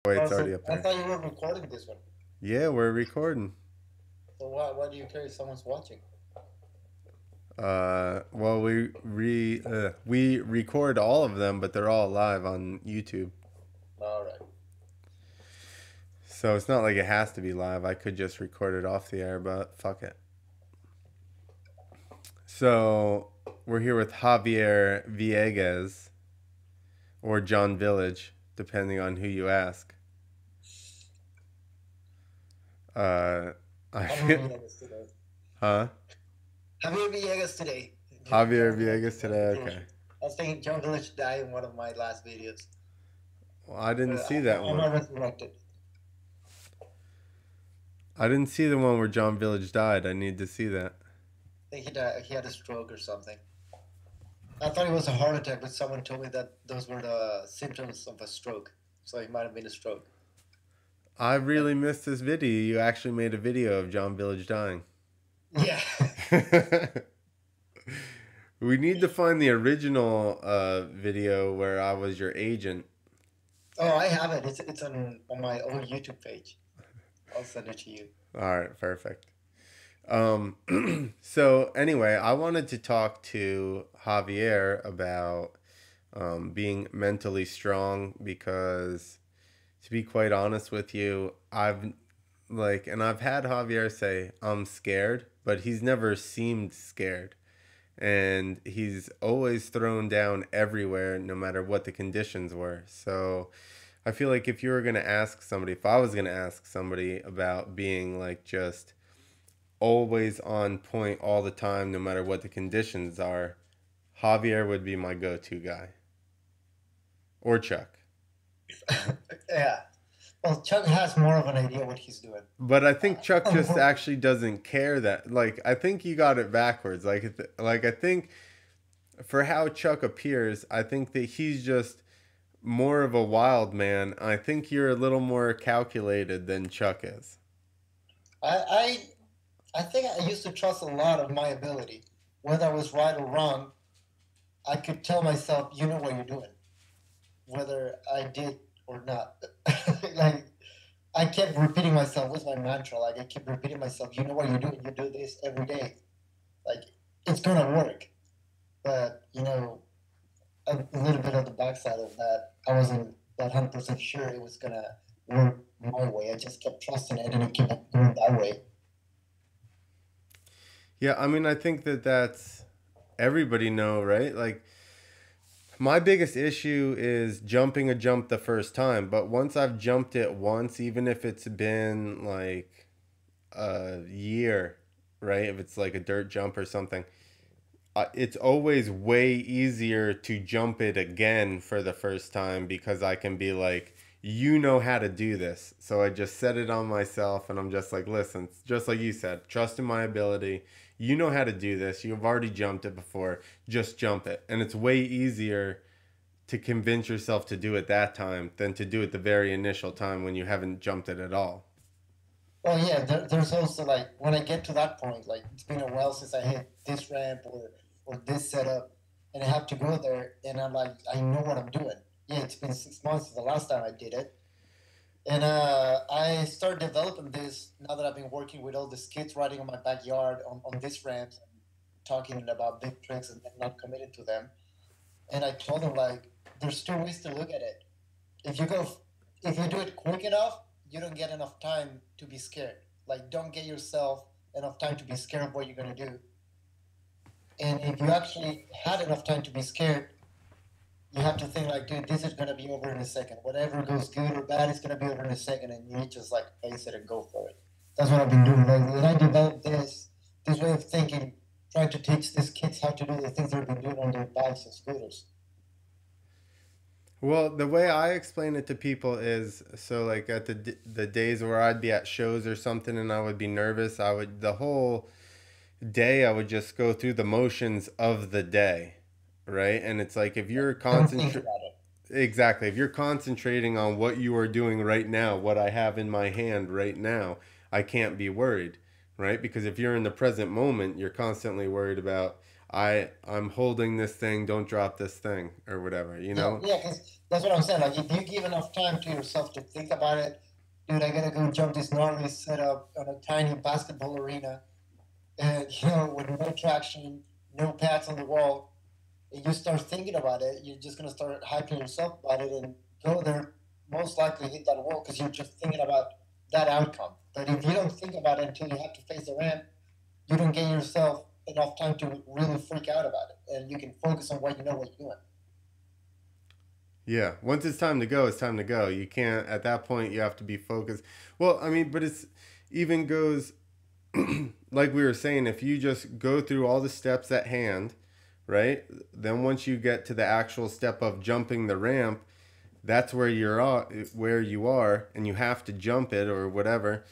Wait, Oh, it's already so up I there. thought you were recording this one. Yeah, we're recording. So why do you care if someone's watching? Well, we record all of them, but they're all live on YouTube. All right. So it's not like it has to be live. I could just record it off the air, but fuck it. So we're here with Javier Villegas or John Village, depending on who you ask. Uh, I Javier feel, Villegas today. huh? Javier Villegas today. Javier John Village Villegas today. Okay. Village. I was thinking John Village died in one of my last videos. Well, I didn't But see that I'm one. not resurrected. I didn't see the one where John Village died. I need to see that. I think he died. He had a stroke or something. I thought it was a heart attack, but someone told me that those were the symptoms of a stroke. So it might have been a stroke. I really missed this video. You actually made a video of John Village dying. Yeah. We need to find the original video where I was your agent. Oh, I have it. It's on my old YouTube page. I'll send it to you. All right, perfect. So anyway, I wanted to talk to Javier about being mentally strong because, to be quite honest with you, I've had Javier say I'm scared, but he's never seemed scared. And he's always thrown down everywhere no matter what the conditions were. So I feel like if you were going to ask somebody, if I was going to ask somebody about being like just always on point all the time no matter what the conditions are, Javier would be my go-to guy, or Chuck. Yeah. Well, Chuck has more of an idea what he's doing. But I think Chuck just Uh, actually doesn't care that, like, I think you got it backwards. Like I think for how Chuck appears, I think that he's just more of a wild man. I think you're a little more calculated than Chuck is. I I think I used to trust a lot of my ability, whether I was right or wrong. I could tell myself, you know what you're doing, whether I did or not. Like I kept repeating myself with my mantra. Like I kept repeating myself, you know what you're doing. You do this every day. Like it's gonna work. But a little bit of the backside of that, I wasn't that 100% sure it was gonna work my way. I just kept trusting it, and it kept going that way. Yeah, I mean, I think that that's everybody know, right? Like my biggest issue is jumping a jump the first time, but once I've jumped it once, even if it's been like a year, right? If it's like a dirt jump or something, it's always way easier to jump it again for the first time because I can be like, you know how to do this. So I just set it on myself and I'm just like, listen, just like you said, trust in my ability. You know how to do this. You've already jumped it before. Just jump it. And it's way easier to convince yourself to do it that time than to do it the very initial time when you haven't jumped it at all. Well, yeah, there's also like when I get to that point, like it's been a while since I hit this ramp or this setup, and I have to go there, and I'm like, I know what I'm doing. Yeah, it's been 6 months since the last time I did it, and I started developing this now that I've been working with all these kids riding on my backyard on these ramps, and talking about big tricks and not committed to them. And I told them like, there's two ways to look at it. If you go, if you do it quick enough, you don't get enough time to be scared. Like, don't get yourself enough time to be scared of what you're gonna do. And if you actually had enough time to be scared, you have to think like, dude, this is gonna be over in a second. Whatever goes good or bad is gonna be over in a second, and you just like face it and go for it. That's what I've been doing lately, and I developed this way of thinking, trying to teach these kids how to do the things they've been doing on their bikes and scooters. Well, the way I explain it to people is so like at the days where I'd be at shows or something and I would be nervous, I would the whole day I would just go through the motions of the day, right? And it's like if you're Don't think concentrating about it. exactly, if you're concentrating on what you are doing right now, what I have in my hand right now, I can't be worried, right? Because if you're in the present moment, you're constantly worried about I'm holding this thing, don't drop this thing or whatever, you Yeah, know? yeah, because that's what I'm saying. Like, if you give enough time to yourself to think about it, dude, I gotta go jump this gnarly setup on a tiny basketball arena, and with no traction, no pads on the wall, and you start thinking about it, you're just gonna start hyping yourself about it and go there. Most likely hit that wall because you're just thinking about that outcome. But if you don't think about it until you have to face the ramp, you don't get yourself enough time to really freak out about it, and you can focus on what you're doing. Yeah, once it's time to go, it's time to go. You can't at that point you have to be focused. Well, I mean, but it's even goes like we were saying, if you just go through all the steps at hand, right? Then once you get to the actual step of jumping the ramp, that's where you are, and you have to jump it or whatever.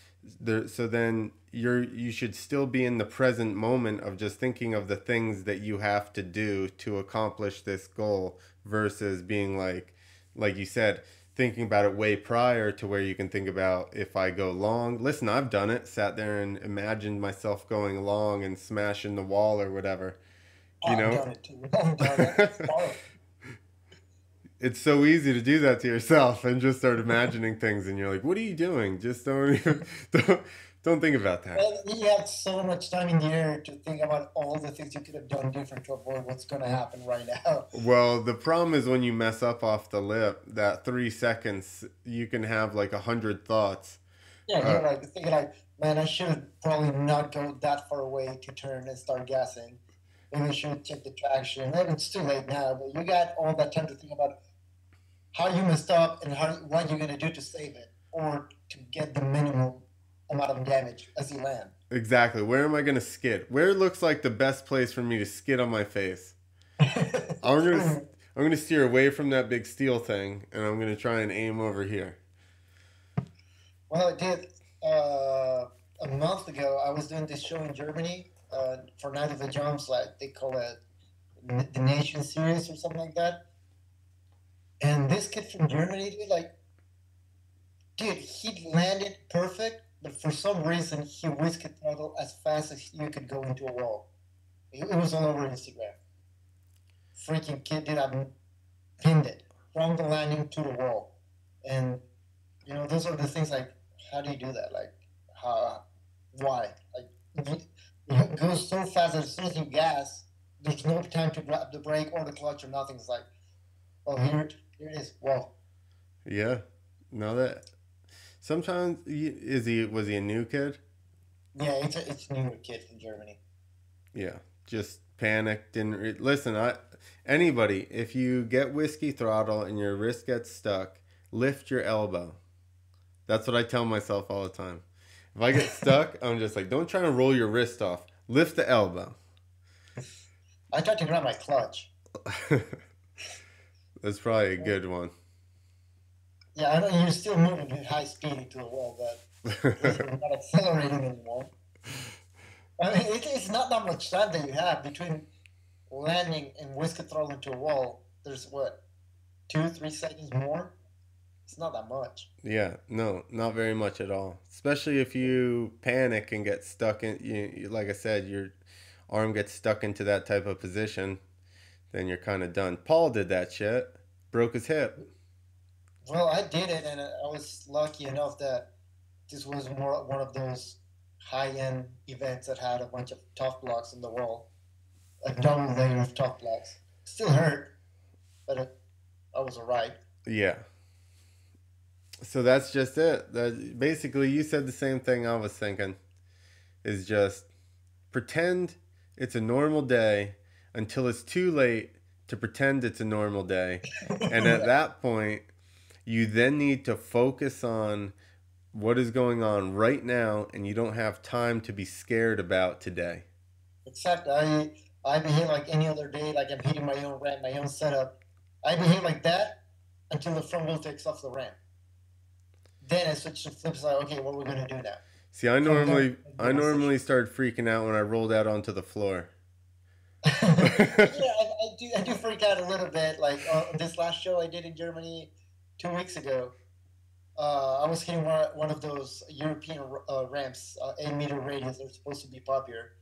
So then you should still be in the present moment of just thinking of the things that you have to do to accomplish this goal versus being like you said, thinking about it way prior to where you can think about if I go long. Listen, I've done it, sat there and imagined myself going long and smashing the wall or whatever, you I've know? done it too. I've done it. It's horrible. It's so easy to do that to yourself and just start imagining things and you're like, what are you doing? Just don't even don't think about that. Well, you have so much time in the air to think about all the things you could have done different to avoid what's going to happen right now. Well, the problem is when you mess up off the lip, that 3 seconds, you can have like 100 thoughts. Yeah, Uh, you're like thinking like, man, I should probably not go that far away to turn and start gassing. Maybe I should check the traction. Maybe it's too late now, but you got all that time to think about how you messed up and what you're gonna do to save it or to get the minimum amount of damage as you land. exactly. Where am I going to skid? Where looks like the best place for me to skid on my face? I'm going to I'm going to steer away from that big steel thing and I'm going to try and aim over here. Well, I did a month ago. I was doing this show in Germany for Night of the Jumps, like they call it the Nation Series or something like that. And this kid from Germany, dude, he landed perfect, but for some reason he whisked throttle as fast as you could go into a wall. It was all over Instagram. Freaking kid did I pinned it from the landing to the wall, and those are the things like, how do you do that? Like, how, why? Like, it goes so fast that as soon as you gas, there's no time to grab the brake or the clutch or nothing. It's like, oh, here it is. Well, Yeah. No, that sometimes is he was he a new kid? yeah, it's a newer kid from Germany. Yeah, just panicked. Didn't listen. I anybody, if you get whiskey throttle and your wrist gets stuck, lift your elbow. That's what I tell myself all the time. If I get stuck, I'm just like, don't try to roll your wrist off. Lift the elbow. I tried to grab my clutch. That's probably a good one. Yeah, I know you're still moving at high speed into the wall, but you're not accelerating anymore. I mean, it's not that much time that you have between landing and whisk throttle into a wall. There's what, 2, 3 seconds more? It's not that much. Yeah, no, not very much at all. Especially if you panic and get stuck in, like I said, your arm gets stuck into that type of position, then you're kind of done. Paul did that shit, broke his hip. Well, I did it, and I was lucky enough that this was more one of those high-end events that had a bunch of tough blocks in the wall, a double layer of tough blocks. Still hurt, but I was alright. Yeah. So that's just it. That basically you said the same thing I was thinking. Is just pretend it's a normal day until it's too late to pretend it's a normal day. And at that point, you then need to focus on what is going on right now and you don't have time to be scared about today. Except I behave like any other day, like I'm hitting my own ramp, my own setup. I behave like that until the front wheel takes off the ramp. Then I switch to flip side. Okay, what we're gonna do now? See, I From there, normally make the I decision. normally start freaking out when I rolled out onto the floor. Yeah, I do freak out a little bit. Like this last show I did in Germany 2 weeks ago, I was hitting one of those European ramps, 8 meter radius. They're supposed to be popular,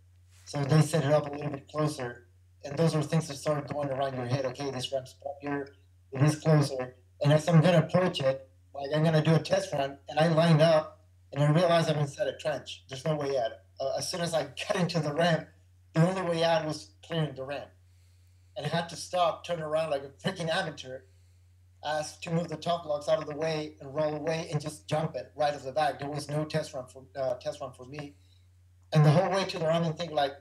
so they set it up a little bit closer. and those are things that start going around your head. Okay, this ramp's up here, it is closer, and as I'm gonna approach it, like I'm gonna do a test run, and I lined up, and I realized I'm inside a trench. There's no way out. As soon as I got into the ramp, the only way out was clearing the ramp, and I had to stop, turn around like a freaking amateur, asked to move the top blocks out of the way and roll away and just jump it right off the back. There was no test run for me, and the whole way to the ramp and think like,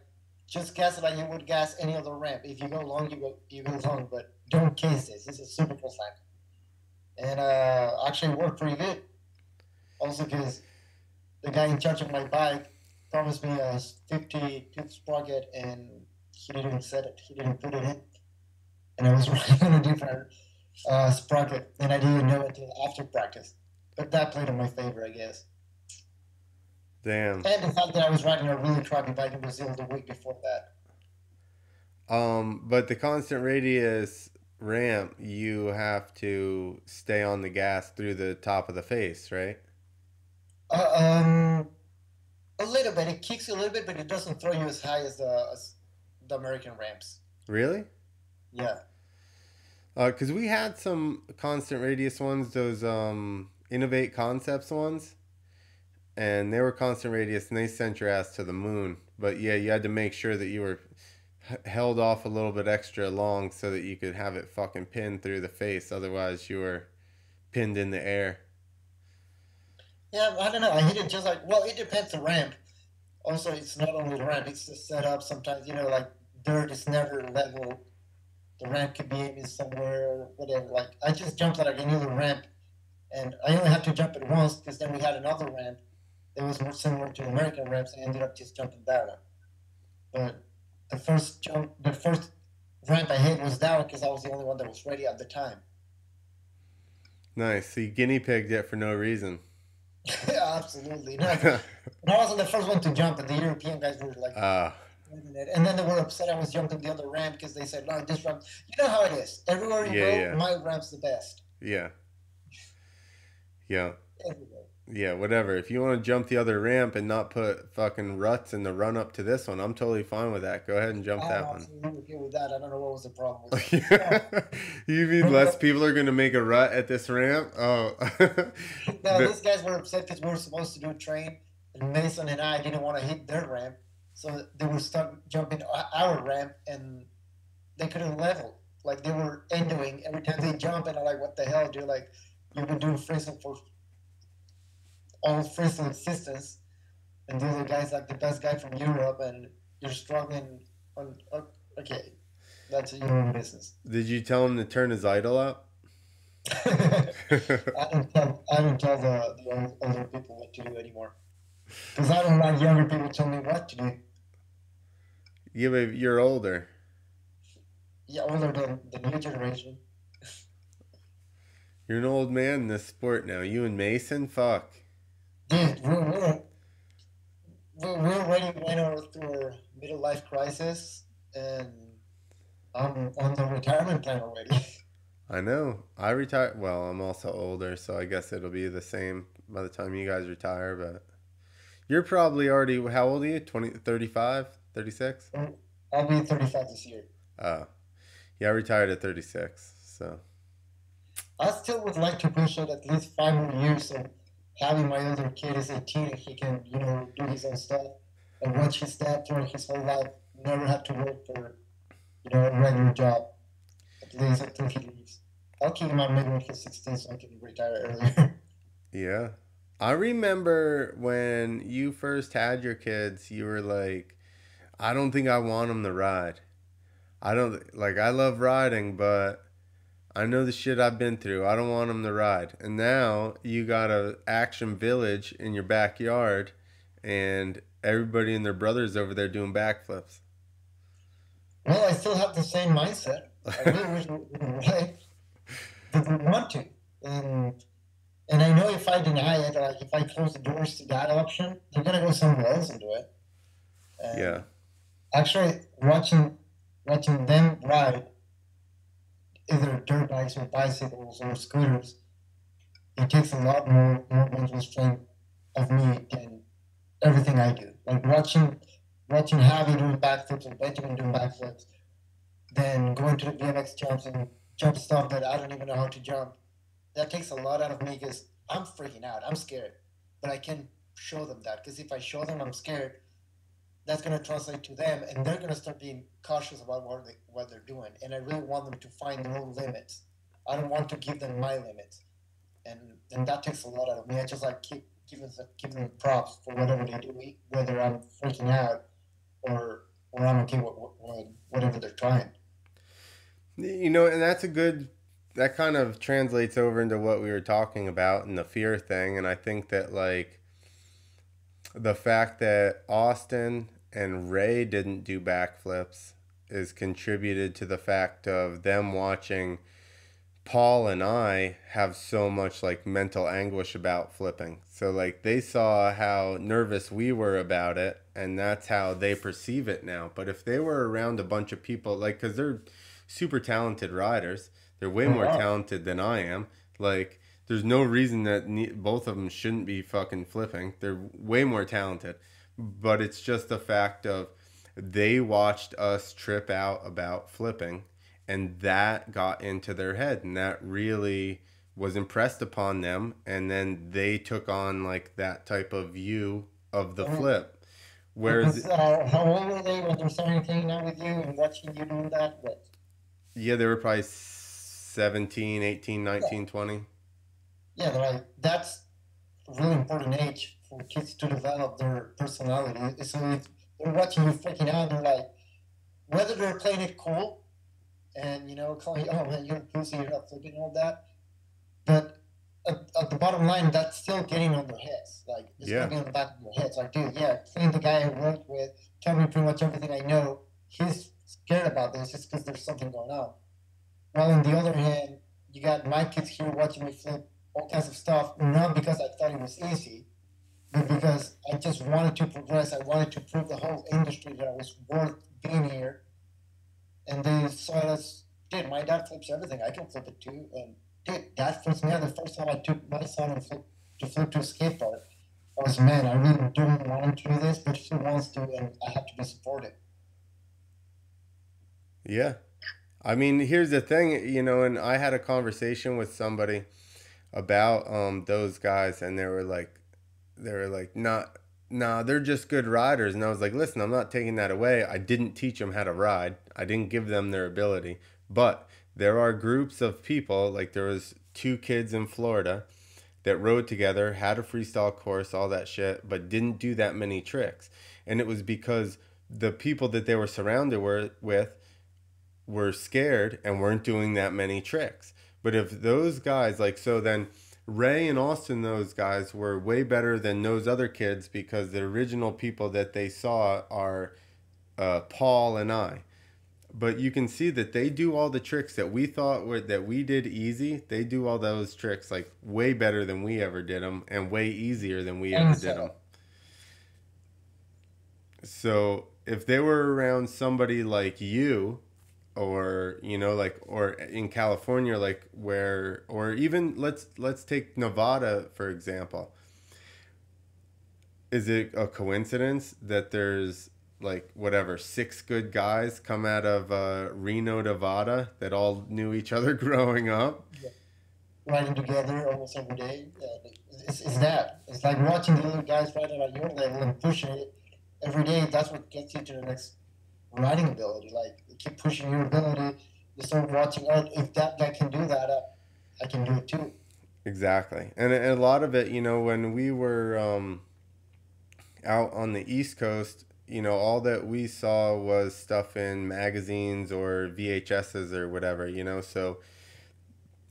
just gas it like you would gas any other ramp. If you go long, you go long, but don't case this. This is super cool slang, and actually worked pretty good. Also because the guy in charge of my bike promised me a 50 tooth sprocket, and he didn't set it. He didn't put it in, and I was riding on a different sprocket, and I didn't know it until after practice. But that played in my favor, I guess. Damn. And the fact that I was riding a really crappy bike in Brazil the week before that. But the constant radius ramp, you have to stay on the gas through the top of the face, right? Uh, um, a little bit. It kicks you a little bit, but it doesn't throw you as high as the American ramps. Really? Yeah. Because we had some constant radius ones, those Innovate Concepts ones, and they were constant radius, and they sent your ass to the moon. But yeah, you had to make sure that you were held off a little bit extra long so that you could have it fucking pinned through the face. Otherwise, you were pinned in the air. Yeah, I don't know. I hit it just like, well, it depends the ramp. Also, it's not only the ramp, it's the setup. Sometimes, like dirt is never level. The ramp could be aiming somewhere, whatever. Like, I just jumped like any other ramp, and I only had to jump it once because then we had another ramp that was more similar to American ramps. I ended up just jumping that one. But the first ramp I hit was that one because I was the only one that was ready at the time. Nice. So you guinea pigged it for no reason. Absolutely. No, and I wasn't the first one to jump, and the European guys were like, Ah, and then they were upset I was jumping the other ramp because they said, no, this ramp, you know how it is. Everywhere you yeah, go, yeah, my ramp's the best. yeah, yeah, Everywhere. yeah. Whatever. If you want to jump the other ramp and not put fucking ruts in the run up to this one, I'm totally fine with that. Go ahead and jump I'm that one. absolutely okay with that. I don't know what was the problem with that. You mean less people are gonna make a rut at this ramp? Oh, No, The- these guys were upset because we were supposed to do a train, and Mason and I didn't want to hit their ramp, so they were stuck jumping our ramp, and they couldn't level. Like they were endoing every time they jump, and I'm like, "What the hell, dude? Like you've been doing freezing for all freezing existence, and the other guy's like the best guy from Europe, and you're struggling on. Okay, that's your own business." Did you tell him to turn his idol up? I don't tell the older people what to do anymore because I don't like younger people telling me what to do. Yeah, but you're older. Yeah, older than the new generation. You're an old man in this sport now. You and Mason, fuck. Dude, we already went through our middle life crisis, and I'm on the retirement plan already. I know. I retired. Well, I'm also older, so I guess it'll be the same by the time you guys retire. But you're probably already, how old are you? 20, 35, 36? I'll be 35 this year. Oh, yeah, I retired at 36. So, I still would like to push it at least 5 more years. So having my older kid is 18, and he can, do his own stuff and watch his dad throughout his whole life. Never have to work for, a regular job. At least until he leaves. I'll keep him on maybe when he's 16 so I can retire earlier. yeah. I remember when you first had your kids, you were like, I don't think I want them to ride. I don't, like, I love riding, but I know the shit I've been through. I don't want them to ride. And now you got a action village in your backyard, and everybody and their brothers over there doing backflips. Well, I still have the same mindset. I really wish we would ride, but we want to. And I know if I deny it, like if I close the doors to that option, they're gonna go somewhere else and do it. Yeah. And actually, watching them ride either dirt bikes or bicycles or scooters, it takes a lot more mental strength of me than everything I do. Like watching Javi doing backflips or Benjamin doing backflips, then going to the BMX jumps and jump stuff that I don't even know how to jump. That takes a lot out of me because I'm freaking out. I'm scared, but I can show them that because if I show them I'm scared, that's going to translate to them, and they're going to start being cautious about what they're doing. And I really want them to find their own limits. I don't want to give them my limits, and that takes a lot out of me. I just like keep giving them props for whatever they do, whether I'm freaking out or I'm okay with whatever they're trying. You know, and that's a good, that kind of translates over into what we were talking about and the fear thing. And I think that, like, the fact that Austin and Ray didn't do backflips is contributed to the fact of them watching Paul and I have so much like mental anguish about flipping. So like they saw how nervous we were about it, and that's how they perceive it now. But if they were around a bunch of people, like, because they're super talented riders, they're way They more are. talented than I am. Like, there's no reason that both of them shouldn't be fucking flipping. They're way more talented. But it's just the fact of they watched us trip out about flipping, and that got into their head, and that really was impressed upon them, and then they took on like that type of view of the And flip. Whereas, because how old were they when they're starting hanging out with you and watching you doing that? But yeah, they were probably 17, 18, yeah, 19, 20. yeah, they're like that's a really important age for kids to develop their personality. So if they're watching you freaking out, they're like, whether they're playing it cool and calling, oh man, you're a pussy, you're not flipping all that, but at the bottom line, that's still getting on their heads. Like it's gonna Yeah. be on the back of your heads. Like, dude, yeah, Clint, the guy I worked with, told me pretty much everything I know. He's scared about this just because there's something going on. While on the other hand, you got my kids here watching me flip all kinds of stuff, not because I thought it was easy, but because I just wanted to progress. I wanted to prove the whole industry that I was worth being here. And they saw us, dude, my dad flips everything. I can flip it too. And dude, that flips me out. The first time I took my son and flip to a skate park, I was, man, I really don't want him to do this, but he wants to, and I have to be supportive. Yeah. I mean, here's the thing, you know, and I had a conversation with somebody about those guys, and they were like, not, nah, they're just good riders. And I was like, listen, I'm not taking that away. I didn't teach them how to ride. I didn't give them their ability. But there are groups of people, like there was two kids in Florida that rode together, had a freestyle course, all that shit, but didn't do that many tricks. And it was because the people that they were surrounded with were scared and weren't doing that many tricks. But if those guys, like, so then Ray and Austin, those guys were way better than those other kids because the original people that they saw are Paul and I. But you can see that they do all the tricks that we thought were that we did easy. They do all those tricks like way better than we ever did them, and way easier than we ever And did them. so, So if they were around somebody like you, or you know, like, or in California, like where, or even let's take Nevada for example. Is it a coincidence that there's like whatever six good guys come out of Reno, Nevada that all knew each other growing up? yeah, riding together almost every day. Yeah, it's that. It's like watching the other guys riding at your level and pushing it every day. That's what gets you to the next riding ability. Like you keep pushing your ability. You start watching. Oh, if that guy can do that, I can do it too. Exactly, and a lot of it, you know, when we were out on the East Coast, you know, all that we saw was stuff in magazines or VHSs or whatever, you know. So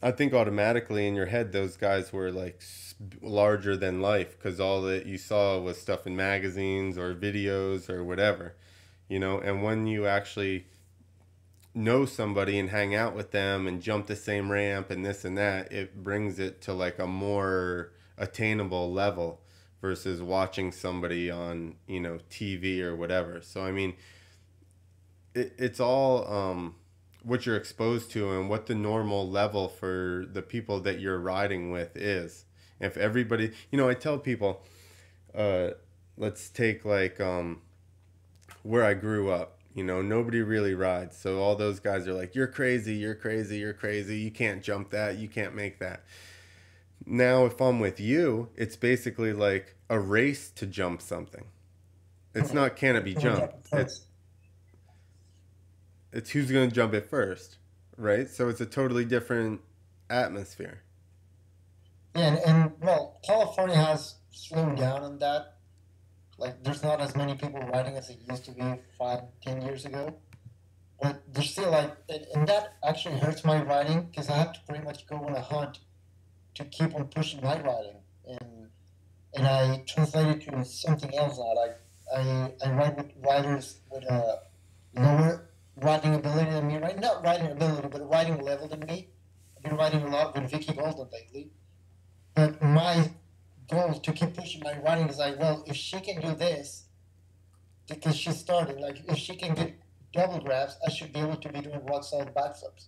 I think automatically in your head, those guys were like larger than life because all that you saw was stuff in magazines or videos or whatever, you know. And when you actually know somebody and hang out with them and jump the same ramp and this and that, it brings it to like a more attainable level versus watching somebody on, you know, TV or whatever. So I mean, it's all what you're exposed to and what the normal level for the people that you're riding with is. If everybody, you know, I tell people, uh, let's take like where I grew up. You know, nobody really rides. So all those guys are like, you're crazy, you're crazy, you're crazy. You can't jump that. You can't make that. Now, if I'm with you, it's basically like a race to jump something. It's Yeah. not can it be Who would jumped. jump first? It's who's going to jump it first, right? So it's a totally different atmosphere. Yeah, and well, California has slowed down on that. Like, there's not as many people riding as it used to be 5, 10 years ago. But there's still like, and that actually hurts my riding because I have to pretty much go on a hunt to keep on pushing my riding, and I translate it to something else now. Like, I ride with riders with a lower riding ability than me, right? Not riding ability, but riding level than me. I've been riding a lot with Vicky Golden lately. But my goal to keep pushing my riding is like, well, if she can do this, because she started, like, if she can get double grabs, I should be able to be doing rock solid backflips.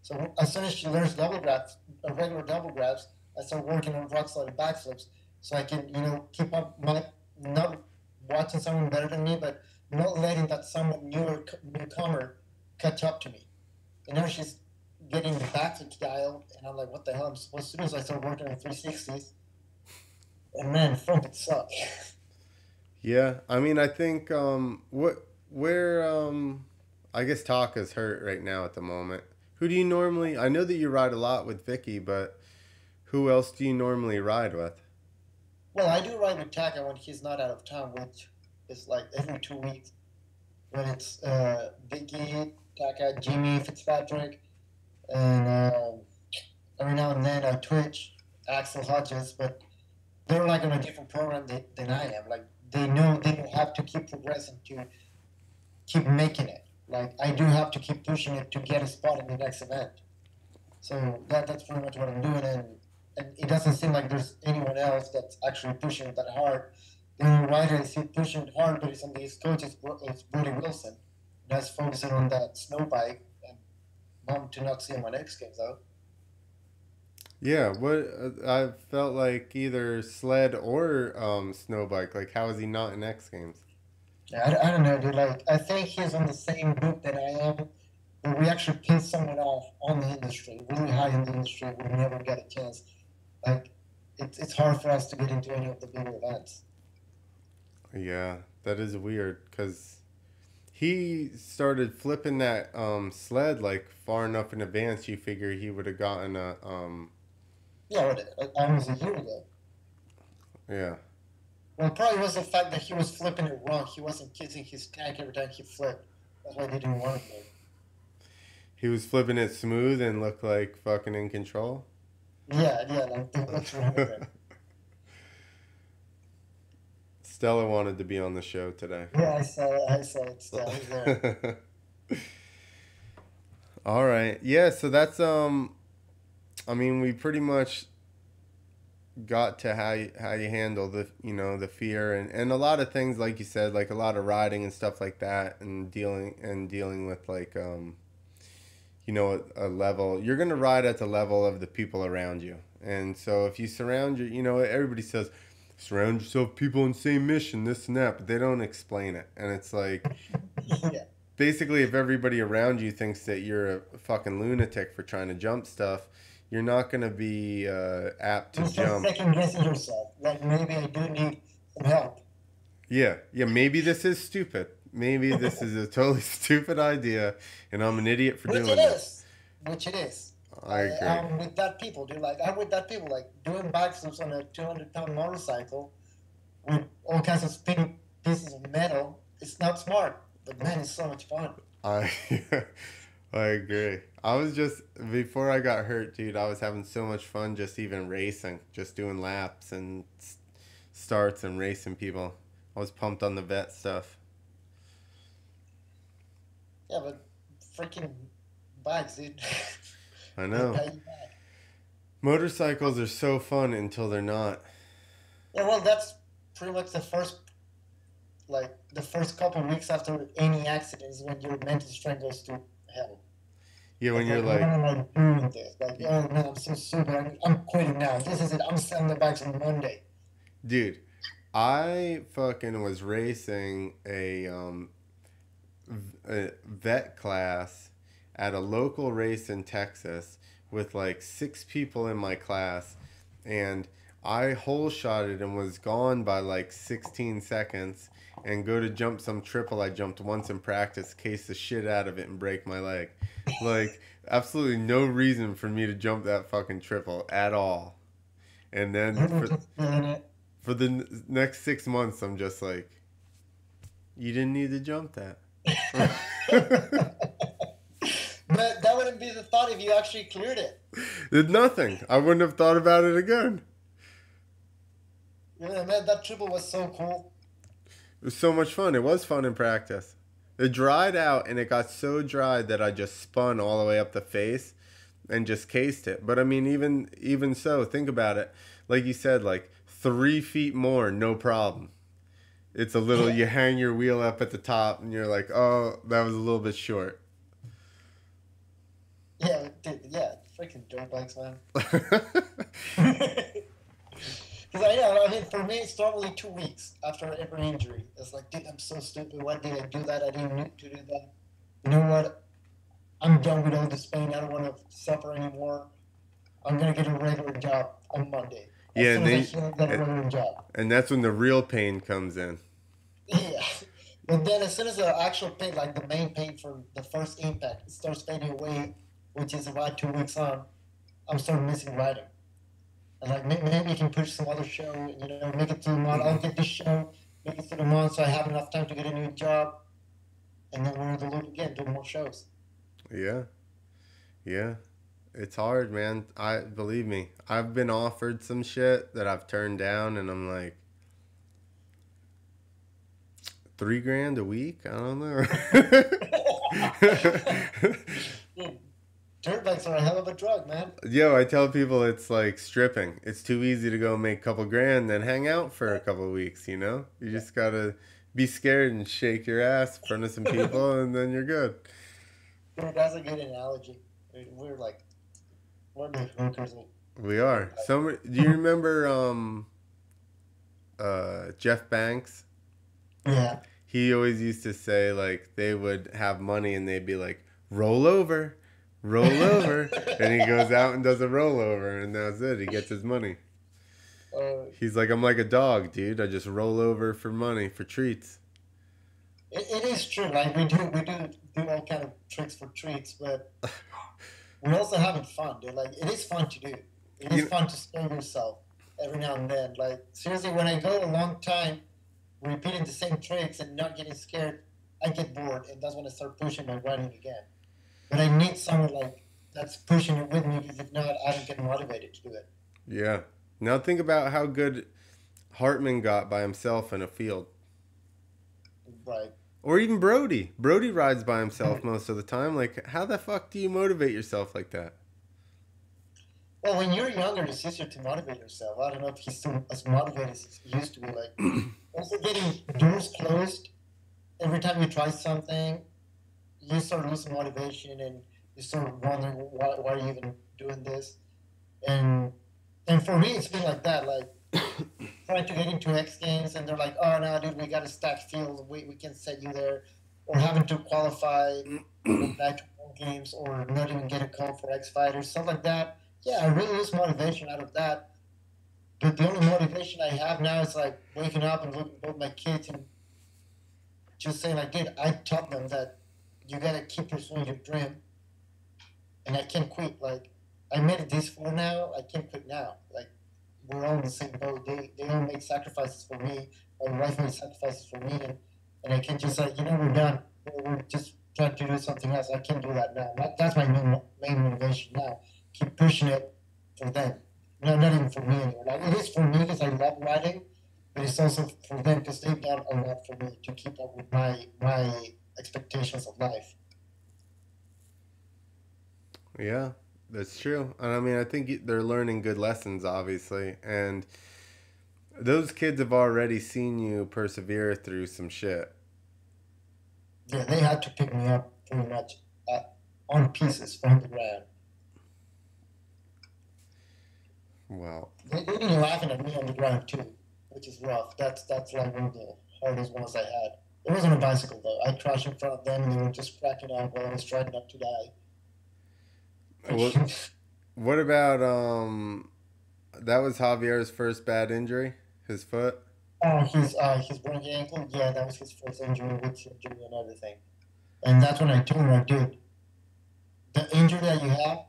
So as soon as she learns double grabs, regular double grabs, I start working on rock solid backflips, so I can, keep up my, not watching someone better than me, but not letting that someone newcomer catch up to me. And now she's getting the backflip dialed, and I'm like, what the hell am I supposed to do? So I start working on 360s, and man, front it sucks. Yeah, I mean, I think where I guess Taka's hurt right now at the moment. Who do you normally? I know that you ride a lot with Vicky, but who else do you normally ride with? Well, I do ride with Taka when he's not out of town, which is like every 2 weeks. When it's Vicky, Taka, Jimmy Fitzpatrick, and every now and then Twitch, Axel Hodges, but they're like on a different program than I am. Like, they don't have to keep progressing to keep making it. Like, I do have to keep pushing it to get a spot in the next event. So that's pretty much what I'm doing, and it doesn't seem like there's anyone else that's actually pushing it that hard. The only rider I see pushing it hard, but it's on the East Coast, it's Brody Wilson. That's focusing on that snow bike, and bummed to not see him on X Games though. Yeah, what I felt like either sled or snow bike. Like, how is he not in X Games? Yeah, I don't know, dude. Like, I think he's on the same group that I am, but we actually pissed someone off on the industry, really high in the industry. We never get a chance. Like, it's hard for us to get into any of the bigger events. Yeah, that is weird because he started flipping that sled like far enough in advance. You figure he would have gotten a Yeah, almost a year ago. yeah. Well, it probably was the fact that he was flipping it wrong. He wasn't kissing his tank every time he flipped. That's why they didn't want him there. He was flipping it smooth and looked like fucking in control. Yeah, yeah, like what's wrong with him? Stella wanted to be on the show today. Yeah, I saw it. Still, he's there. All right. Yeah, so that's I mean, we pretty much got to how you handle the the fear and a lot of things like you said, like a lot of riding and stuff like that, and dealing with like a level. You're gonna ride at the level of the people around you, and so if you surround your, everybody says surround yourself with people in the same mission, this and that, but they don't explain it, and it's like Yeah. basically if everybody around you thinks that you're a fucking lunatic for trying to jump stuff, you're not gonna be apt to You start jump. second guessing yourself. Like, maybe I do need some help. Yeah, yeah, maybe this is stupid. Maybe this is a totally stupid idea, and I'm an idiot for Which doing it this. is. Which it is. I agree. I'm with that people, dude. Like, I'm with that people. Like, doing backflips on a 200-pound motorcycle with all kinds of spinning pieces of metal. It's not smart, but man, it's so much fun. I I agree. I was just before I got hurt, dude. I was having so much fun just even racing, just doing laps and starts and racing people. I was pumped on the vet stuff. Yeah, but freaking bikes, dude. I They know. pay you back. Motorcycles are so fun until they're not. Yeah, well, that's pretty much the first couple of weeks after any accident is when your mental strength goes to hell. Yeah, when It's you're like, why like, am I doing this? Like, oh man, I'm so stupid. I'm quitting now. This is it. I'm selling the bikes on Monday. dude, I fucking was racing a vet class at a local race in Texas with like 6 people in my class, and I hole shotted and was gone by like 16 seconds. And go to jump some triple I jumped once in practice, case the shit out of it, and break my leg. Like, absolutely no reason for me to jump that fucking triple at all. And then You were just feeling it. for the next 6 months, I'm just like, you didn't need to jump that. But that wouldn't be the thought if you actually cleared it. Did nothing. I wouldn't have thought about it again. Yeah, man, that triple was so cool. It was so much fun. It was fun in practice. It dried out and it got so dry that I just spun all the way up the face and just cased it. But I mean, even so, think about it. Like you said, like 3 feet more, no problem. It's a little. Yeah, You hang your wheel up at the top and you're like, oh, that was a little bit short. yeah, dude, yeah, freaking dirt bikes, man. Because I mean, for me, it's normally 2 weeks after every injury. It's like, dude, I'm so stupid. Why did I do that? I didn't need to do that. You know what? I'm done with all this pain. I don't want to suffer anymore. I'm gonna get a regular job on Monday. As Yeah, soon as I heal, get a regular job. and that's when the real pain comes in. Yeah. But then as soon as the actual pain, like the main pain from the first impact, starts fading away, which is about 2 weeks on, I'm starting missing riding. And like maybe you can push some other show, make it to the month. I'll get this show, make it to the month, so I have enough time to get a new job, and then we're in the loop again, doing more shows. Yeah, yeah. It's hard, man. I believe me. I've been offered some shit that I've turned down, and I'm like, 3 grand a week? I don't know. Dude, dirt bikes are a hell of a drug, man. Yo, I tell people it's like stripping. It's too easy to go make a couple grand, then hang out for a couple weeks, you know? You just gotta be scared and shake your ass in front of some people, and then you're good. Dude, that's a good analogy. We're like, we're the hookers. We are. Do you remember Jeff Banks? Yeah. He always used to say like they would have money and they'd be like, roll over, roll over. And he goes out and does a rollover and that's it. He gets his money. Uh, He's like, I'm like a dog, dude. I just roll over for money, for treats. it is true. Like we do all kind of tricks for treats, but we're also having fun, dude. Like it is fun to do. It is You, fun to scare yourself every now and then. Like seriously, when I go a long time repeating the same tricks and not getting scared, I get bored, and that's when I start pushing my riding again. But I need someone like that's pushing it with me because if not, I don't get motivated to do it. yeah. Now think about how good Hartman got by himself in a field. Right. Or even Brody. Brody rides by himself most of the time. Like, how the fuck do you motivate yourself like that? Well, when you're younger, it's easier to motivate yourself. I don't know if he's still as motivated as he used to be. Like also getting doors closed every time you try something, you start losing motivation and you start wondering why are you even doing this? And and for me, it's been like that. Like trying to get into X Games, and they're like, "Oh no, dude, we got to stack field. We can set you there," or having to qualify to go back to home games, or not even get a call for X Fighters, stuff like that. Yeah, I really lose motivation out of that. But the only motivation I have now is like waking up and looking at both my kids and just saying, like, dude, I taught them that you gotta keep pursuing your dream, and I can't quit. Like, I made it this far now. I can't quit now. Like, we're all in the same boat. They all make sacrifices for me. My wife made sacrifices for me, and I can't just like, we're done. We're just trying to do something else. I can't do that now. That's my main motivation now. Keep pushing it for them. No, not even for me anymore. Like, it is for me because I love writing, but it's also for them because they've done a lot for me to keep up with my expectations of life. Yeah, that's true. And I mean, I think they're learning good lessons, obviously. And those kids have already seen you persevere through some shit. Yeah, they had to pick me up pretty much on pieces from the ground. Wow. They've been laughing at me on the ground too, which is rough. That's like one of the hardest ones I had. It wasn't a bicycle though. I crashed in front of them and they were just cracking up while I was trying not to What die. what about that was Javier's first bad injury, his foot. Oh, his broken ankle. Yeah, that was his first injury with surgery and everything. And that's when I told him, like, dude, the injury that you have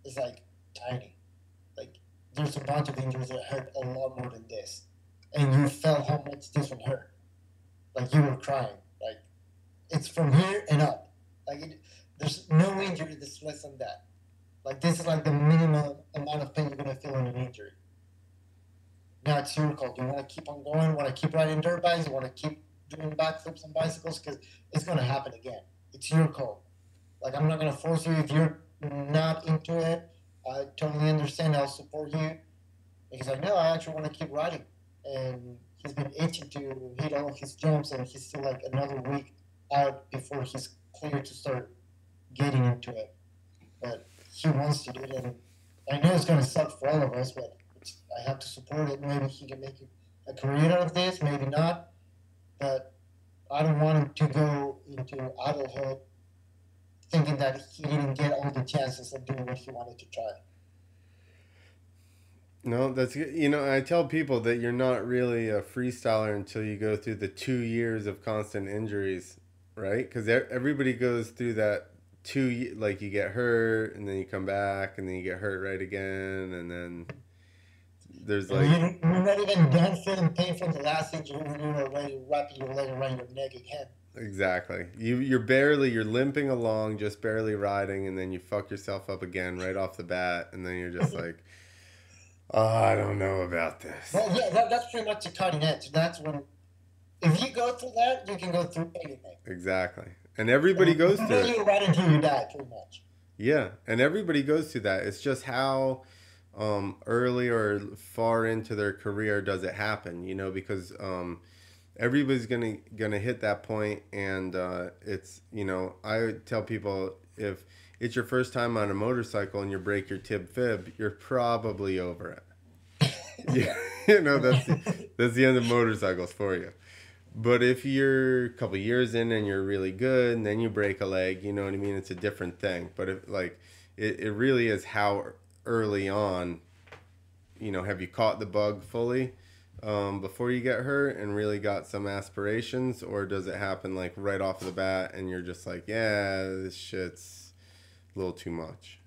is like tiny. Like, there's a bunch of injuries that hurt a lot more than this, and you felt how much this one hurt. Like you were crying. Like it's from here and up. Like there's no injury that's less than that. Like this is like the minimum amount of pain you're gonna feel in an injury. Now it's your call. Do you want to keep on going? Want to keep riding dirt bikes? You want to keep doing backflips on bicycles? Because it's gonna happen again. It's your call. Like I'm not gonna force you if you're not into it. I totally understand. I'll support you. Because I know I actually want to keep riding, and he's been itching to hit all of his jumps, and he's still like another week out before he's clear to start getting into it. But he wants to do it, and I know it's gonna suck for all of us, but I have to support it. Maybe he can make a career out of this, maybe not. But I don't want him to go into adulthood thinking that he didn't get all the chances of doing what he wanted to try. No, that's good. You know, I tell people that you're not really a freestyler until you go through the 2 years of constant injuries, right? Because everybody goes through that like you get hurt and then you come back and then you get hurt right again and then there's And like you're not even done feeling pain from the last injury when you're already wrapping your leg around your neck again. exactly you're limping along, just barely riding, and then you fuck yourself up again right off the bat, and then you're just like, oh, I don't know about this. Well, yeah, that's pretty much the cutting edge. That's when, if you go through that, you can go through anything. Exactly. And everybody And goes through it. you right until you die, pretty much. Yeah, and everybody goes through that. It's just how early or far into their career does it happen? You know, because everybody's gonna hit that point, and it's I tell people if it's your first time on a motorcycle and you break your tib fib, you're probably over it. Yeah, that's the end of motorcycles for you. But if you're a couple years in and you're really good, and then you break a leg, you know what I mean? It's a different thing. But if like, it really is how early on, have you caught the bug fully before you get hurt and really got some aspirations, or does it happen like right off the bat and you're just like, yeah, this shit's a little too much.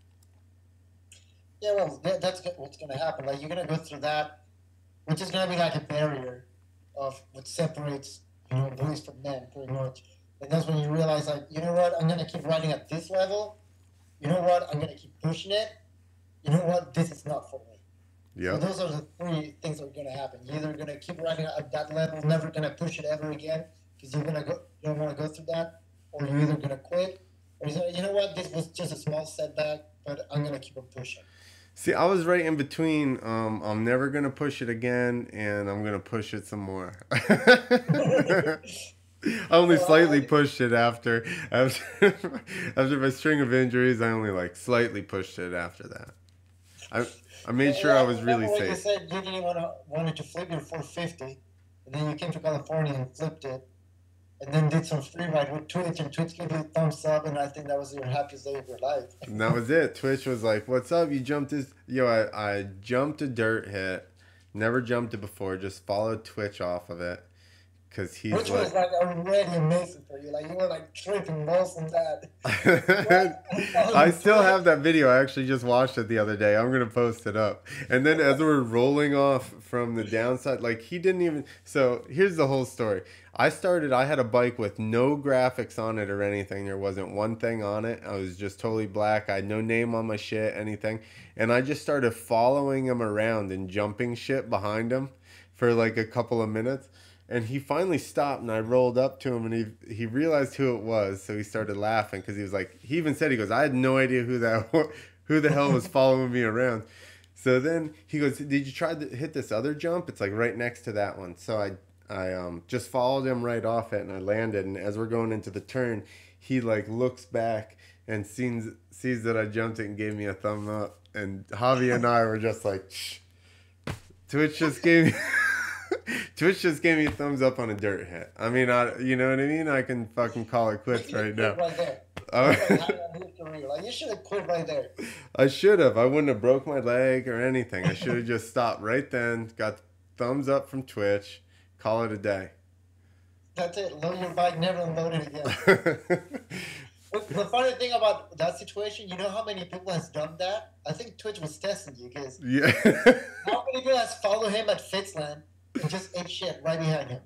Yeah, well, that's what's going to happen. Like, you're going to go through that, which is going to be like a barrier of what separates, boys from men, pretty much. And that's when you realize, like, you know what, I'm going to keep riding at this level. You know what, I'm going to keep pushing it. You know what, this is not for me. So Yep. those are the three things that are going to happen. You're either going to keep riding at that level, never going to push it ever again, because you don't want to go through that, or you're either going to quit, or you say, you know what, this was just a small setback, but I'm going to keep on pushing. See, I was right in between. I'm never gonna push it again, and I'm gonna push it some more. I only Well, slightly pushed it after my string of injuries. I only like slightly pushed it after that. I I made sure I I was really remember when you safe. said you didn't wanted to flip your 450, and then you came to California and flipped it, and then did some free ride with Twitch, and Twitch gave you a thumbs up, and I think that was your happiest day of your life. And that was it. Twitch was like, "What's up? You jumped this? Yo, I jumped a dirt hit. Never jumped it before. Just followed Twitch off of it, cause he's Which was like." like already amazing for you. Like you were like tripping balls on that. What? I'm I following still have Twitch. that video. I actually just watched it the other day. I'm gonna post it up. And then as we're rolling off from the downside, like he didn't even. So here's the whole story. I had a bike with no graphics on it or anything. There wasn't one thing on it. I was just totally black. I had no name on my shit, anything. And I just started following him around and jumping shit behind him for like a couple of minutes. And he finally stopped, and I rolled up to him, and he realized who it was, so he started laughing because he was like, he even said, he goes, I had no idea who the hell was following me around. So then he goes, did you try to hit this other jump? It's like right next to that one. So I just followed him right off it, and I landed. And as we're going into the turn, he like looks back and sees that I jumped it and gave me a thumb up. And Javi and I were just like, shh. Twitch just gave me Twitch just gave me a thumbs up on a dirt hit. I mean, you know what I mean? I can fucking call it quits right now. Right there. Oh. Like, you should have quit right there. I should have. I wouldn't have broke my leg or anything. I should have just stopped right then, got thumbs up from Twitch, call it a day. That's it. Load your bike, never unload it again. The funny thing about that situation, you know how many people has done that? I think Twitch was testing you because Yeah. how many people has followed him at Fitzland and just ate shit right behind him?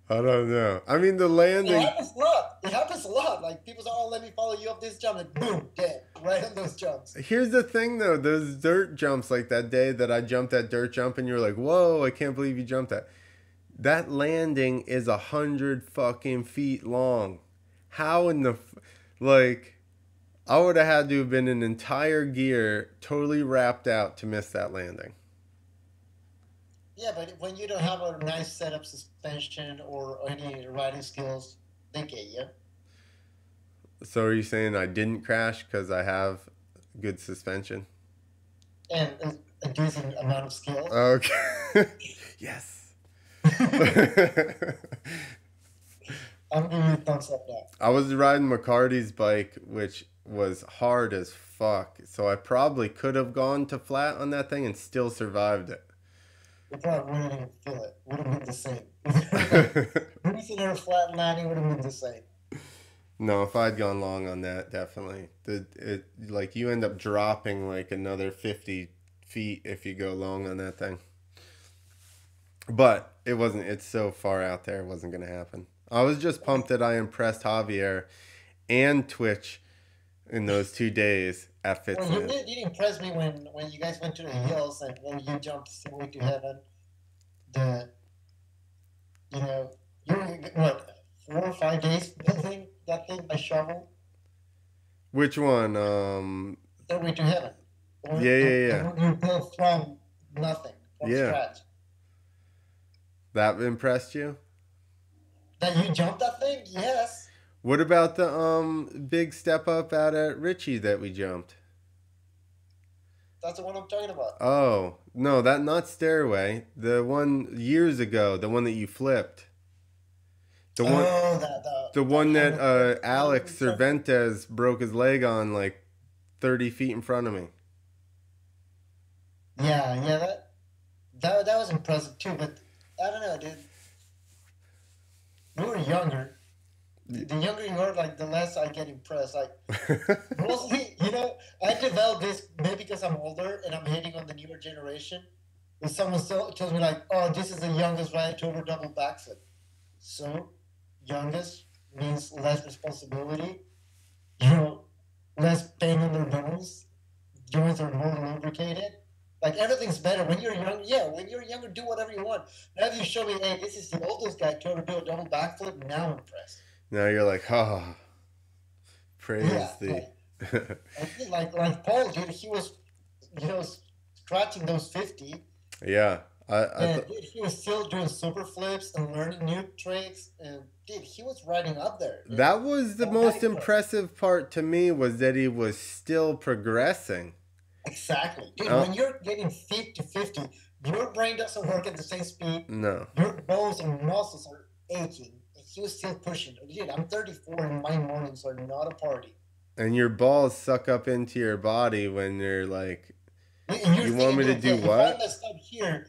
I don't know. I mean, the landing. It happens a lot. It happens a lot. Like, people say, oh, let me follow you up this jump, and boom, dead. Right on those jumps. Here's the thing, though. Those dirt jumps, like that day that I jumped that dirt jump, and you were like, whoa, I can't believe you jumped that. That landing is 100 fucking feet long. How in the... Like, I would have had to have been in entire gear, totally wrapped out to miss that landing. Yeah, but when you don't have a nice setup suspension or any riding skills, they get you. So are you saying I didn't crash because I have good suspension? And a decent amount of skill. Okay. Yes. I'm giving you a thumbs up now. I was riding McCarty's bike, which was hard as fuck. So I probably could have gone to flat on that thing and still survived it. You probably wouldn't even feel it. Would have been the same. Racing or flat landing would have been the same. No, if I'd gone long on that, definitely. Like you end up dropping like another 50 feet if you go long on that thing. But it wasn't. It's so far out there, it wasn't gonna happen. I was just pumped that I impressed Javier and Twitch in those 2 days at Fitzland. Well, you did impress me when you guys went to the hills and when you jumped Stairway to Heaven. You were, what, 4 or 5 days building that thing by shovel? Which one? Stairway to Heaven. Yeah. You built from nothing, from scratch. That impressed you? That you jumped that thing? Yes. What about the big step up out at Richie that we jumped? That's the one I'm talking about. Oh, no, that not Stairway. The one years ago, the one that you flipped. The one that Alex Cervantes broke his leg on like 30 feet in front of me. Yeah, that was impressive too, but I don't know, dude. We were younger. The younger you are, like, the less I get impressed. Like, mostly, I developed this maybe because I'm older and I'm hating on the newer generation. If someone tells me, like, oh, this is the youngest rider to over double backflip. So, youngest means less responsibility, less pain on their bones, joints are more lubricated. Like, everything's better. When you're young, when you're younger, do whatever you want. Now if you show me, hey, this is the oldest guy to ever do a double backflip, now I'm impressed. Now you're like, praise thee. Like Paul, dude, he was, scratching those 50. Yeah. Dude, he was still doing super flips and learning new tricks. And, dude, he was riding up there. Dude. That was the most impressive part to me, was that he was still progressing. Exactly. Dude, when you're getting feet to 50, your brain doesn't work at the same speed. No. Your bones and muscles are aching. He was still pushing. Dude, I'm 34 and my mornings are not a party. And your balls suck up into your body when you're like, you want me to do what? If I messed up here,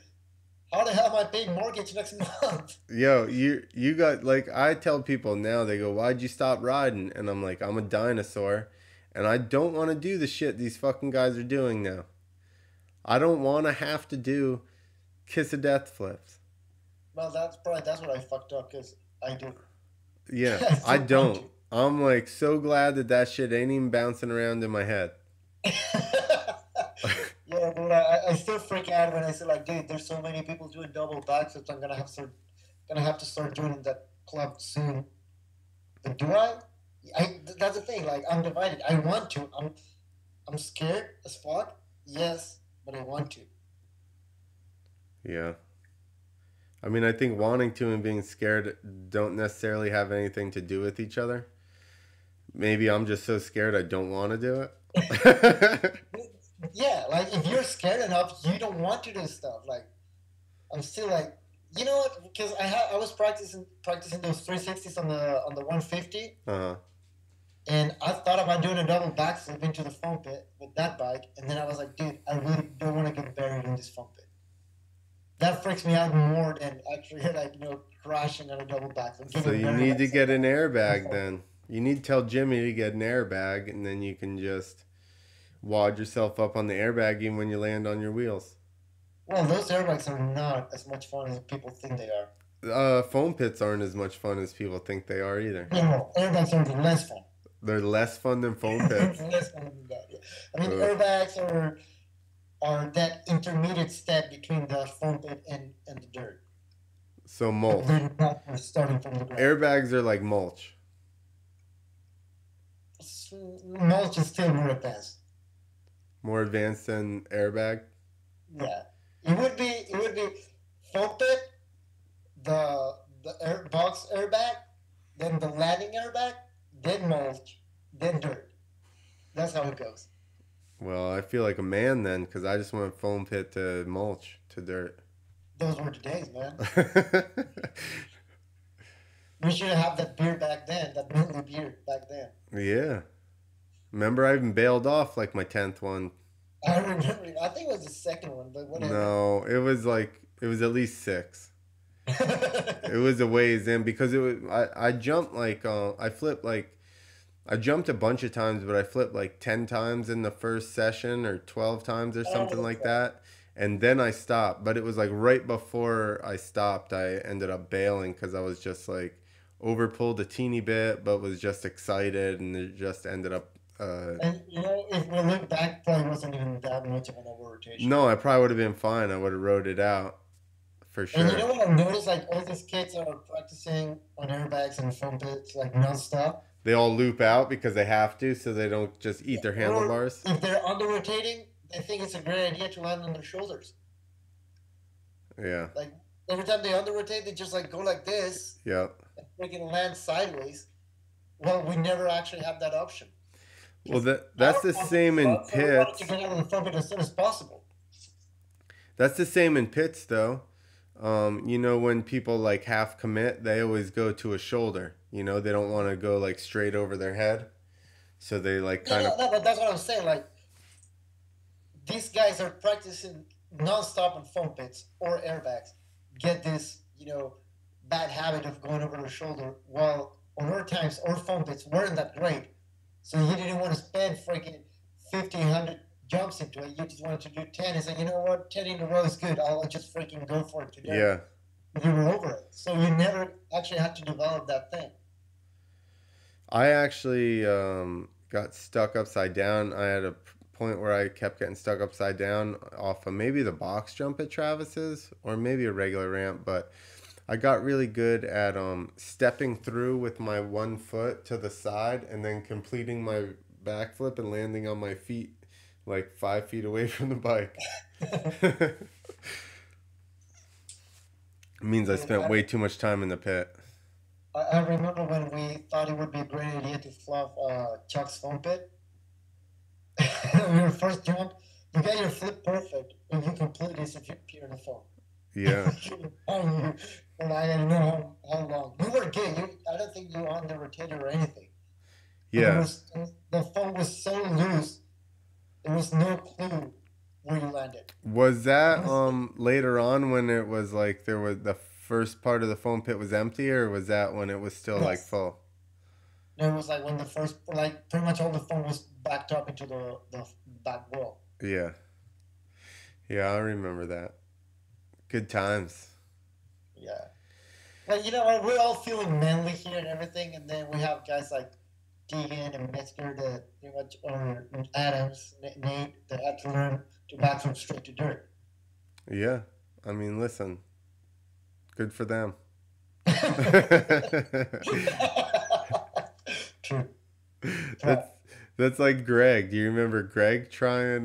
how the hell am I paying mortgage next month? Yo, you got, like, I tell people now, they go, why'd you stop riding? And I'm like, I'm a dinosaur. And I don't want to do the shit these fucking guys are doing now. I don't want to have to do kiss of death flips. Well, that's what I fucked up, because I do. Yeah, I don't. I'm like so glad that shit ain't even bouncing around in my head. Yeah, dude, I still freak out when I say, like, dude, there's so many people doing double backflips. I'm gonna have to start joining that club soon. But do I? That's the thing. Like, I'm divided. I want to. I'm scared as fuck. Yes, but I want to. Yeah. I mean, I think wanting to and being scared don't necessarily have anything to do with each other. Maybe I'm just so scared I don't want to do it. Yeah, like, if you're scared enough, you don't want to do stuff. Like, I'm still like, You know what? Because I was practicing those 360s on the 150, Uh-huh. and I thought about doing a double backflip into the foam pit with that bike, and then I was like, dude, I really don't want to get buried in this foam pit. That freaks me out more than actually like crashing on a double backflip, So getting you buried need to upside get an down. airbag then. You need to tell Jimmy to get an airbag, and then you can just wad yourself up on the airbag even when you land on your wheels. Well, those airbags are not as much fun as people think they are. Foam pits aren't as much fun as people think they are either. No, airbags are less fun. They're less fun than foam pits. Less fun than that. Yeah. I mean, Ugh. airbags are that intermediate step between the foam pit and the dirt. So Like mulch. they're not starting from the ground. Airbags are like mulch. Mulch is still more advanced. More advanced than airbag. Yeah, it would be foam pit, the air box airbag, then the landing airbag, then mulch, then dirt. That's how it goes. Well, I feel like a man then because I just went foam pit to mulch to dirt. Those were the days, man. We should have that beer back then, that manly beer back then. Yeah. Remember, I even bailed off like my 10th one. I remember. I think it was the second one, but whatever. No, it was at least six. It was a ways in because I jumped like I flipped like I jumped a bunch of times, but I flipped like 10 times in the first session or 12 times or something Oh, like that. And then I stopped, but it was like right before I stopped, I ended up bailing because I was just like overpulled a teeny bit, but was just excited, and it just ended up. and if we look back, probably wasn't even that much of an over rotation. No, I probably would have been fine. I would have rode it out for And you sure. know what I've noticed? Like all these kids are practicing on airbags and foam pits like nonstop. They all loop out because they have to, so they don't just eat their Or handlebars. if they're under rotating, they think it's a great idea to land on their shoulders. Yeah. Like every time they under rotate, they just like go like this Yep. and freaking land sideways. Well, we never actually have that option. Well, Because that's our the foam pit same in sucks, so we wanted to pits. get out of the foam pit as soon as possible. That's the same in pits, though. When people like half commit, they always go to a shoulder. They don't want to go like straight over their head, so they like No, kind of. no, no, but that's what I'm saying. Like these guys are practicing nonstop on foam pits or airbags. Get this, bad habit of going over the shoulder. While on our times, our foam pits weren't that great, so you didn't want to spend freaking 1,500 jumps into it. You just wanted to do 10 and say, you know what, 10 in a row is good. I'll just freaking go for it today. Yeah, You were over it, so you never actually had to develop that thing. I actually got stuck upside down. I had a point where I kept getting stuck upside down off of maybe the box jump at Travis's or maybe a regular ramp, but I got really good at stepping through with my one foot to the side and then completing my backflip and landing on my feet like 5 feet away from the bike. It means I And spent way too much time in the pit. I remember when we thought it would be a great idea to fluff Chuck's foam pit. Your first jump, you get your flip perfect, and you completely disappear in the foam. Yeah. And I don't know how long. You were good. I don't think you were on the rotator or anything. But Yeah. the foam was so loose, there was no clue where you landed. Was It that was, later on when it was like there was the first part of the foam pit was empty, or was that when it was still like yes. full? It was like when the first, like pretty much all the foam was backed up into the back wall. Yeah. Yeah, I remember that. Good times. Yeah. Like, you know what? We're all feeling manly here and everything, and then we have guys like Deegan and Metzger that pretty much, or Adams, Nate, that had to learn to back from straight to dirt. Yeah. I mean, listen, good for them. True. that's But, that's like Greg. Do you remember Greg trying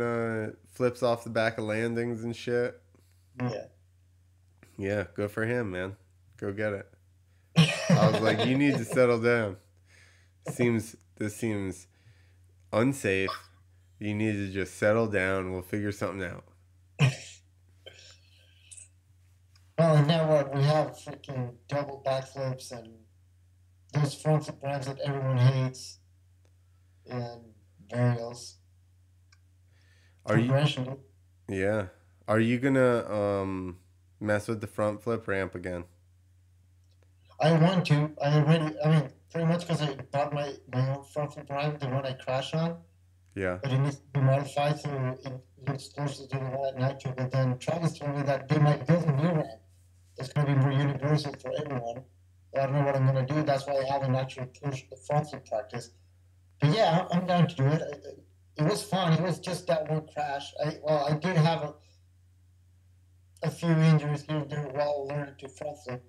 flips off the back of landings and shit? yeah. Yeah, good for him, man. Go get it. I was like, you need to settle down. This seems unsafe. You need to just settle down. We'll figure something out. Well, and now what? We have freaking double backflips and those front flip ramps that everyone hates and varials. Are you? Progression. Yeah. Are you gonna mess with the front flip ramp again? I want to. I already. I mean, pretty much because I bought my own front flip ramp, the one I crashed on, Yeah. but it needs to be modified so it looks closer to the one at nitro. But then Travis told me that they might build a new ramp that's going to be more universal for everyone. I don't know what I'm going to do. That's why I haven't actually pushed the front flip practice. But yeah, I'm down to do it. It was fun. It was just that one crash. I did have a few injuries here and there while learning to front flip.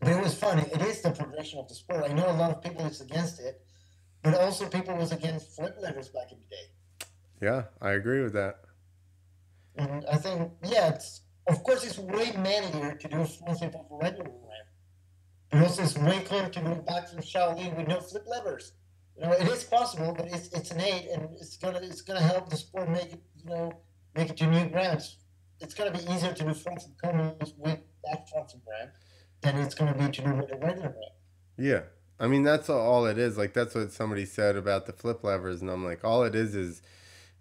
But it was fun. It is the progression of the sport. I know a lot of people is against it, but also people was against flip levers back in the day. Yeah, I agree with that. And I think, yeah, it's of course it's way manlier to do a front flip of a regular ramp. But also it's way cooler to do a back from Shaolin with no flip levers. It is possible, but it's innate, and it's gonna help the sport make it make it to new grounds. It's gonna be easier to do front flip combos with that front flip ramp than it's gonna be to do with a regular ramp. Yeah. I mean, that's all it is. Like, that's what somebody said about the flip levers. And I'm like, all it is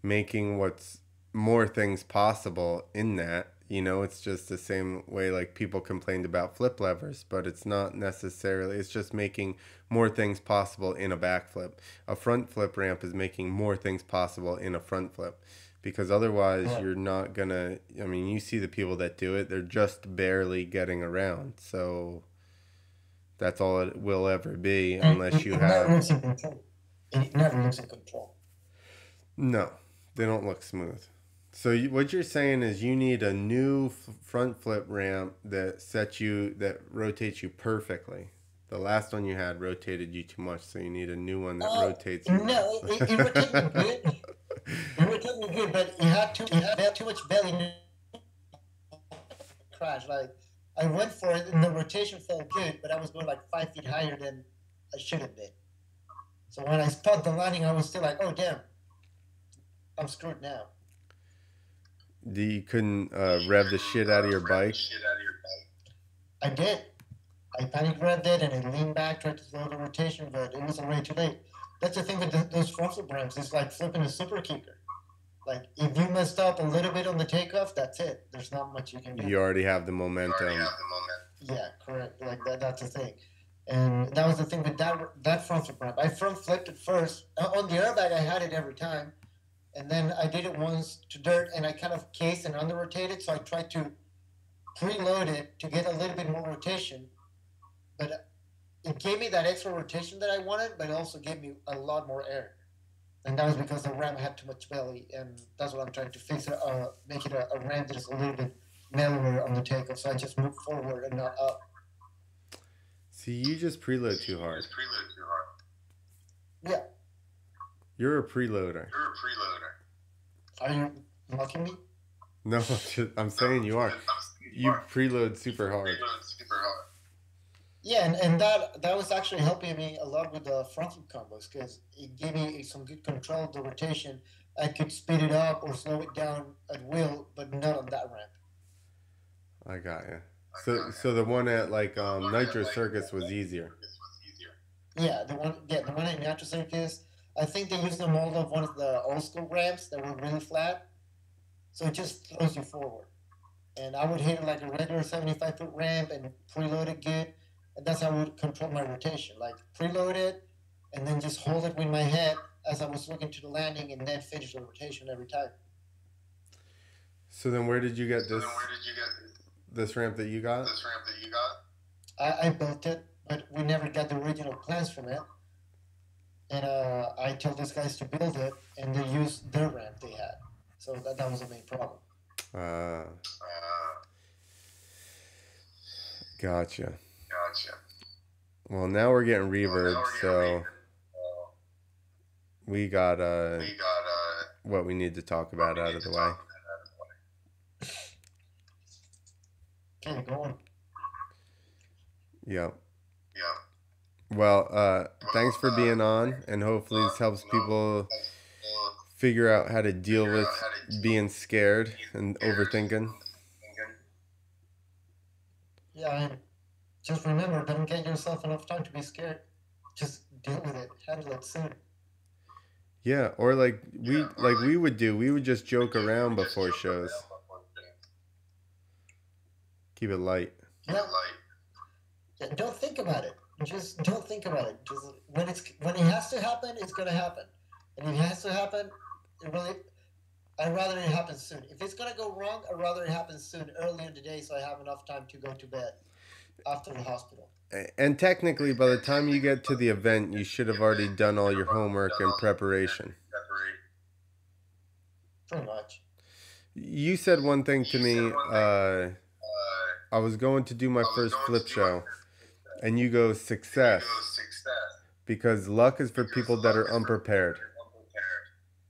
making what's more things possible in that. It's just the same way like people complained about flip levers, but it's not necessarily, it's just making more things possible in a backflip. A front flip ramp is making more things possible in a front flip because otherwise Yeah. you're not gonna, I mean, you see the people that do it, they're just barely getting around. So that's all it will ever be And unless it, you it never have. looks in control. It never looks in control. No, they don't look smooth. So what you're saying is you need a new front flip ramp that rotates you perfectly. The last one you had rotated you too much, so you need a new one that rotates you right. No, it rotated me good. It rotated me good, but it had too much belly crash. Like I went for it, and the rotation felt good, but I was going like 5 feet higher than I should have been. So when I spot the landing, I was still like, "Oh damn, I'm screwed now." You couldn't rev the shit out of your bike. I did. I panic revved it and I leaned back, tried to slow the rotation, but it was already too late. That's the thing with those front flip ramps. It's like flipping a super kicker. Like if you messed up a little bit on the takeoff, that's it. There's not much you can do. You already have the momentum. Yeah, correct. Like that's the thing. And that was the thing with that front flip ramp. I front flipped it first. On the airbag, I had it every time. And then I did it once to dirt and I kind of cased and under rotated. So I tried to preload it to get a little bit more rotation. But it gave me that extra rotation that I wanted, but it also gave me a lot more air. And that was because the ramp had too much belly. And that's what I'm trying to fix it, make it a ramp that is a little bit mellower on the takeoff. So I just move forward and not up. See, you just preload too hard. Yeah. You're a preloader. Are you mocking me? No, I'm saying you are. You preload super hard. Yeah, and that was actually helping me a lot with the front flip combos because it gave me some good control of the rotation. I could speed it up or slow it down at will, but not on that ramp. I got you. So the one at like Nitro Circus was easier. Yeah, the one in Nitro Circus. I think they used the mold of one of the old school ramps that were really flat, so it just throws you forward. And I would hit it like a regular 75-foot ramp and preload it good, and that's how I would control my rotation. Like preload it, and then just hold it with my head as I was looking to the landing, and then finish the rotation every time. So then where did you get this ramp that you got? I built it, but we never got the original plans from it. And I told these guys to build it, and they used their ramp they had. So that was the main problem. Uh, gotcha. Well, now we're getting reverb, so we got what we need to talk about out of the way. Okay, go on. Yep. Well, thanks for being on, and hopefully this helps people figure out how to deal with being scared and overthinking. Yeah, and just remember, don't get yourself enough time to be scared. Just deal with it. Handle it soon. Yeah, or like we would do. We would just joke around before shows. Keep it light. Yeah, yeah, don't think about it. Just don't think about it. Just when it has to happen, it's gonna happen. And if it has to happen, it really I'd rather it happen soon. If it's gonna go wrong, I'd rather it happen soon, early in the day, so I have enough time to go to bed after the hospital. And technically, by the time you get to the event, you should have already done all your homework and preparation. Pretty much. You said one thing to me. I was going to do my first flip show, and you go success because luck is for people that are unprepared.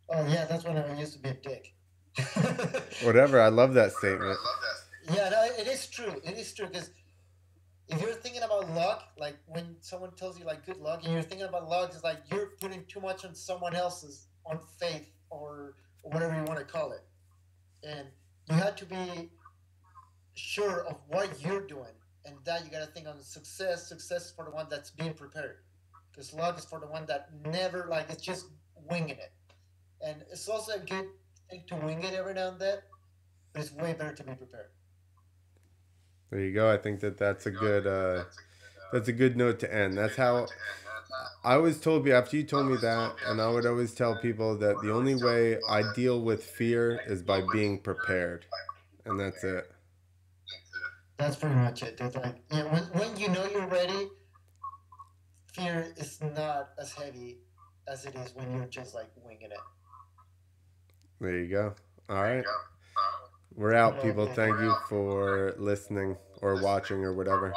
Oh yeah, that's when I used to be a dick. Whatever. I love that statement. Yeah, no, it is true. It is true because if you're thinking about luck, like when someone tells you like good luck, and you're thinking about luck, it's like you're putting too much on someone else's on faith or whatever you want to call it, and you have to be sure of what you're doing, and that you got to think on success. Success is for the one that's being prepared, because luck is for the one that never like it's just winging it, and it's also a good thing to wing it every now and then, but it's way better to be prepared. There you go. I think that that's a good note to end. That's how I always told you after you told me that, and I would always tell people that the only way I deal with fear is by being prepared, and that's it. That's pretty much it. It's like yeah, when you know you're ready, fear is not as heavy as it is when you're just like winging it. There you go. All right. We're out, But people. Thank you for listening or watching or whatever.